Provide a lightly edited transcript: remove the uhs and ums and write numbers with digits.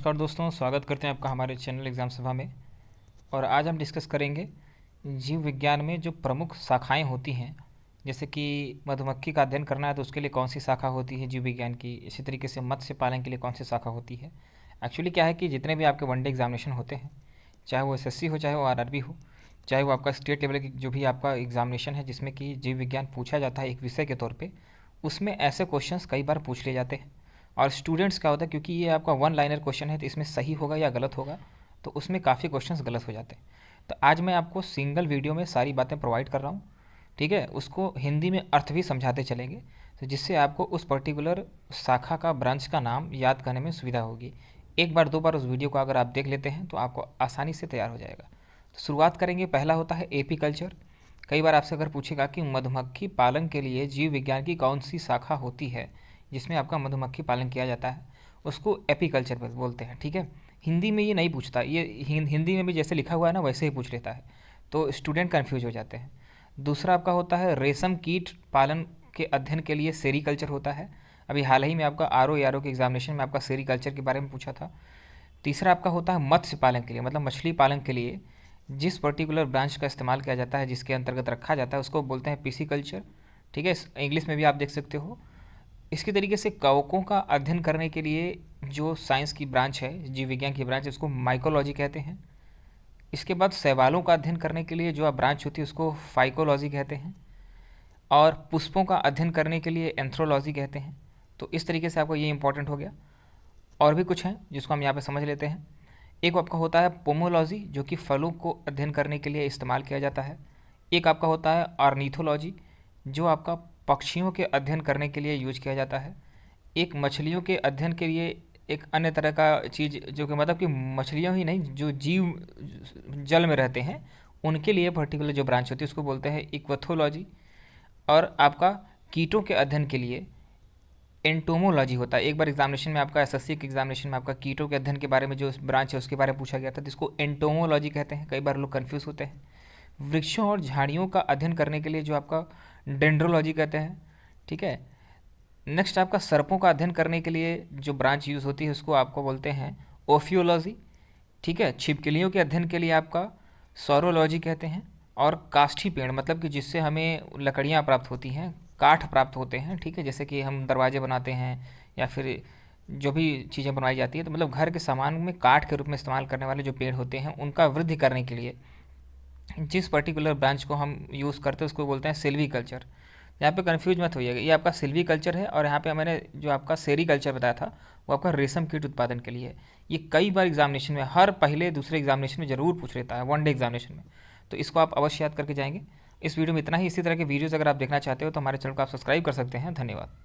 नमस्कार दोस्तों, स्वागत करते हैं आपका हमारे चैनल एग्ज़ाम सभा में। और आज हम डिस्कस करेंगे जीव विज्ञान में जो प्रमुख शाखाएं होती हैं। जैसे कि मधुमक्खी का अध्ययन करना है तो उसके लिए कौन सी शाखा होती है जीव विज्ञान की। इसी तरीके से मत्स्य पालन के लिए कौन सी शाखा होती है। एक्चुअली क्या है कि जितने भी आपके वनडे एग्जामिनेशन होते हैं, चाहे वो एसएससी हो, चाहे वो आरआरबी हो, चाहे वो आपका स्टेट लेवल की जो भी आपका एग्जामिनेशन है जिसमें कि जीव विज्ञान पूछा जाता है एक विषय के तौर पे, उसमें ऐसे क्वेश्चंस कई बार पूछ लिए जाते हैं। और स्टूडेंट्स क्या होता है, क्योंकि ये आपका वन लाइनर क्वेश्चन है तो इसमें सही होगा या गलत होगा, तो उसमें काफ़ी क्वेश्चंस गलत हो जाते हैं। तो आज मैं आपको सिंगल वीडियो में सारी बातें प्रोवाइड कर रहा हूँ, ठीक है। उसको हिंदी में अर्थ भी समझाते चलेंगे, तो जिससे आपको उस पर्टिकुलर शाखा का ब्रांच का नाम याद करने में सुविधा होगी। एक बार दो बार उस वीडियो को अगर आप देख लेते हैं तो आपको आसानी से तैयार हो जाएगा। तो शुरुआत करेंगे। पहला होता है एपी कल्चर। कई बार आपसे अगर पूछेगा कि मधुमक्खी पालन के लिए जीव विज्ञान की कौन सी शाखा होती है जिसमें आपका मधुमक्खी पालन किया जाता है, उसको एपीकल्चर बोलते हैं, ठीक है। हिंदी में ये नहीं पूछता, ये हिंदी में भी जैसे लिखा हुआ है ना वैसे ही पूछ लेता है, तो स्टूडेंट कन्फ्यूज हो जाते हैं। दूसरा आपका होता है रेशम कीट पालन के अध्ययन के लिए सेरीकल्चर होता है। अभी हाल ही में आपका आर ओ के एग्जामिनेशन में आपका सेरीकल्चर के बारे में पूछा था। तीसरा आपका होता है मत्स्य पालन के लिए, मतलब मछली पालन के लिए जिस पर्टिकुलर ब्रांच का इस्तेमाल किया जाता है, जिसके अंतर्गत रखा जाता है, उसको बोलते हैं पीसीकल्चर, ठीक है। इंग्लिश में भी आप देख सकते हो। इसकी तरीके से कवकों का अध्ययन करने के लिए जो साइंस की ब्रांच है, जीव विज्ञान की ब्रांच है, उसको माइकोलॉजी कहते हैं। इसके बाद शैवालों का अध्ययन करने के लिए जो आप ब्रांच होती है उसको फाइकोलॉजी कहते हैं। और पुष्पों का अध्ययन करने के लिए एंथ्रोलॉजी कहते हैं। तो इस तरीके से आपको ये इंपॉर्टेंट हो गया। और भी कुछ हैं जिसको हम यहाँ पे समझ लेते हैं। एक आपका होता है पोमोलॉजी, जो कि फलों को अध्ययन करने के लिए इस्तेमाल किया जाता है। एक आपका होता है ऑर्निथोलॉजी, जो आपका पक्षियों के अध्ययन करने के लिए यूज किया जाता है। एक मछलियों के अध्ययन के लिए एक अन्य तरह का चीज़, जो कि मतलब कि मछलियाँ ही नहीं, जो जीव जल में रहते हैं उनके लिए पर्टिकुलर जो ब्रांच होती है उसको बोलते हैं इक्वथोलॉजी। और आपका कीटों के अध्ययन के लिए एंटोमोलॉजी होता है। एक बार एग्जामिनेशन में आपका एसएससी के एग्जामिनेशन में आपका कीटों के अध्ययन के बारे में जो ब्रांच है उसके बारे में पूछा गया था, जिसको एंटोमोलॉजी कहते हैं। कई बार लोग कन्फ्यूज़ होते हैं। वृक्षों और झाड़ियों का अध्ययन करने के लिए जो आपका डेंड्रोलॉजी कहते हैं, ठीक है। नेक्स्ट आपका सर्पों का अध्ययन करने के लिए जो ब्रांच यूज़ होती है उसको आपको बोलते हैं ओफियोलॉजी, ठीक है। छिपकलियों के अध्ययन के लिए आपका सौरोलॉजी कहते हैं। और काष्ठी पेड़, मतलब कि जिससे हमें लकड़ियाँ प्राप्त होती हैं, काठ प्राप्त होते हैं, ठीक है। जैसे कि हम दरवाजे बनाते हैं या फिर जो भी चीज़ें बनवाई जाती है, तो मतलब घर के सामान में काठ के रूप में इस्तेमाल करने वाले जो पेड़ होते हैं उनका वृद्धि करने के लिए जिस पर्टिकुलर ब्रांच को हम यूज़ करते हैं उसको बोलते हैं सिल्वी कल्चर। यहाँ पे कंफ्यूज मत होइएगा, ये आपका सिल्वी कल्चर है। और यहाँ पे मैंने जो आपका सेरी कल्चर बताया था वो आपका रेशम कीट उत्पादन के लिए है। ये कई बार एग्जामिनेशन में, हर पहले दूसरे एग्जामिनेशन में ज़रूर पूछ लेता है, वनडे एग्जामिनेशन में। तो इसको आप अवश्य याद करके जाएंगे। इस वीडियो में इतना ही। इसी तरह के वीडियोज़ अगर आप देखना चाहते हो तो हमारे चैनल को आप सब्सक्राइब कर सकते हैं। धन्यवाद।